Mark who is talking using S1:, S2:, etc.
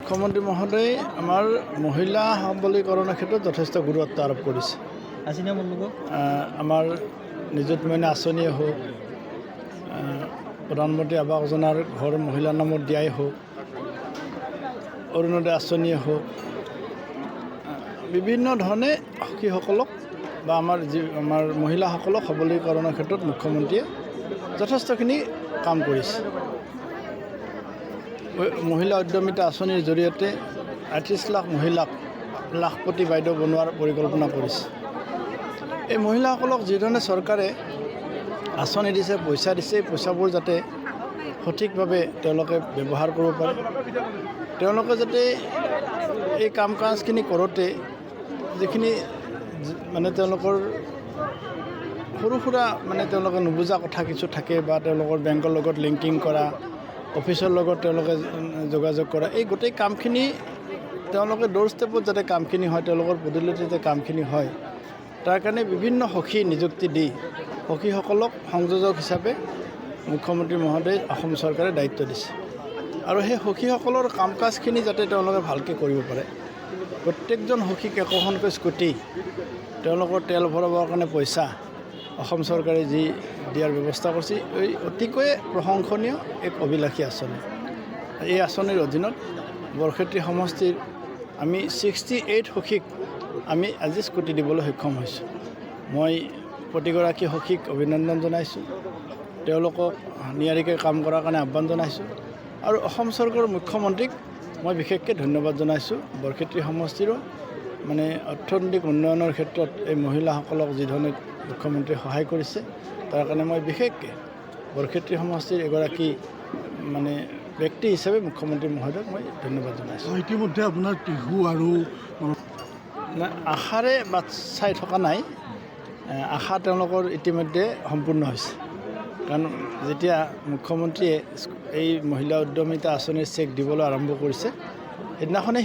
S1: মুখ্যমন্ত্ৰী মহোদয়ে আমাৰ মহিলা সবলীকৰণৰ ক্ষেত্ৰত যথেষ্ট গুৰুত্ব আৰোপ কৰিছে। আমাৰ নিযুত মইনা আঁচনিয়ে হওক, প্ৰধানমন্ত্ৰী আৱাস যোজনাৰ ঘৰ মহিলাৰ নামত দিয়াই হওক, অৰুণোদয় আঁচনিয়ে হওক, বিভিন্ন ধৰণে সখীসকলক বা আমাৰ মহিলাসকলক সবলীকৰণৰ ক্ষেত্ৰত মুখ্যমন্ত্ৰীয়ে যথেষ্টখিনি কাম কৰিছে। মহিলা উদ্যমিতা আঁচনিৰ জৰিয়তে ৩৮ লাখ মহিলাক লাখপতি বাইদেউ বনোৱাৰ পৰিকল্পনা কৰিছে। এই মহিলাসকলক যিধৰণে চৰকাৰে আঁচনি দিছে, পইচা দিছে, এই পইচাবোৰ যাতে সঠিকভাৱে তেওঁলোকে ব্যৱহাৰ কৰিব পাৰে, তেওঁলোকে যাতে এই কাম কাজখিনি কৰোঁতে যিখিনি তেওঁলোকৰ সৰু সুৰা তেওঁলোকে নুবুজা কথা কিছু থাকে বা তেওঁলোকৰ বেংকৰ লগত লিংকিং কৰা, অফিচৰ লগত তেওঁলোকে যোগাযোগ কৰা, এই গোটেই কামখিনি তেওঁলোকে ড'ৰ ষ্টেপত যাতে কামখিনি হয়, তেওঁলোকৰ পদূলিতে যাতে কামখিনি হয়, তাৰ কাৰণে বিভিন্ন সখী নিযুক্তি দি সখীসকলক সংযোজক হিচাপে মুখ্যমন্ত্ৰী মহোদয়ে অসম চৰকাৰে দায়িত্ব দিছে। আৰু সেই সখীসকলৰ কাম কাজখিনি যাতে তেওঁলোকে ভালকৈ কৰিব পাৰে, প্ৰত্যেকজন সখীক একোখনকৈ স্কুটি, তেওঁলোকৰ তেল ভৰাবৰ কাৰণে পইচা অসম চৰকাৰে যি দিয়াৰ ব্যৱস্থা কৰিছে, এই অতিকৈ প্ৰশংসনীয় এক অভিলাষী আঁচনি। এই আঁচনিৰ অধীনত বৰক্ষেত্ৰী সমষ্টিৰ আমি 68 সখীক আমি আজি স্কুটি দিবলৈ সক্ষম হৈছোঁ। মই প্ৰতিগৰাকী সখীক অভিনন্দন জনাইছোঁ, তেওঁলোকক নিয়াৰিকৈ কাম কৰাৰ কাৰণে আহ্বান জনাইছোঁ। আৰু অসম চৰকাৰৰ মুখ্যমন্ত্ৰীক মই বিশেষকৈ ধন্যবাদ জনাইছোঁ। বৰক্ষেত্ৰী সমষ্টিৰো অৰ্থনৈতিক উন্নয়নৰ ক্ষেত্ৰত এই মহিলাসকলক যিধৰণে মুখ্যমন্ত্ৰীয়ে সহায় কৰিছে, তাৰ কাৰণে মই বিশেষকৈ বৰক্ষেত্ৰী সমষ্টিৰ এগৰাকী ব্যক্তি হিচাপে মুখ্যমন্ত্ৰী মহোদয়ক মই ধন্যবাদ জনাইছোঁ।
S2: ইতিমধ্যে আপোনাৰ টিহু আৰু
S1: আশাৰে বাট চাই থকা নাই, আশা তেওঁলোকৰ ইতিমধ্যে সম্পূৰ্ণ হৈছে। কাৰণ যেতিয়া মুখ্যমন্ত্ৰীয়ে এই মহিলা উদ্যমিতা আঁচনিৰ চেক দিবলৈ আৰম্ভ কৰিছে, সেইদিনাখনেই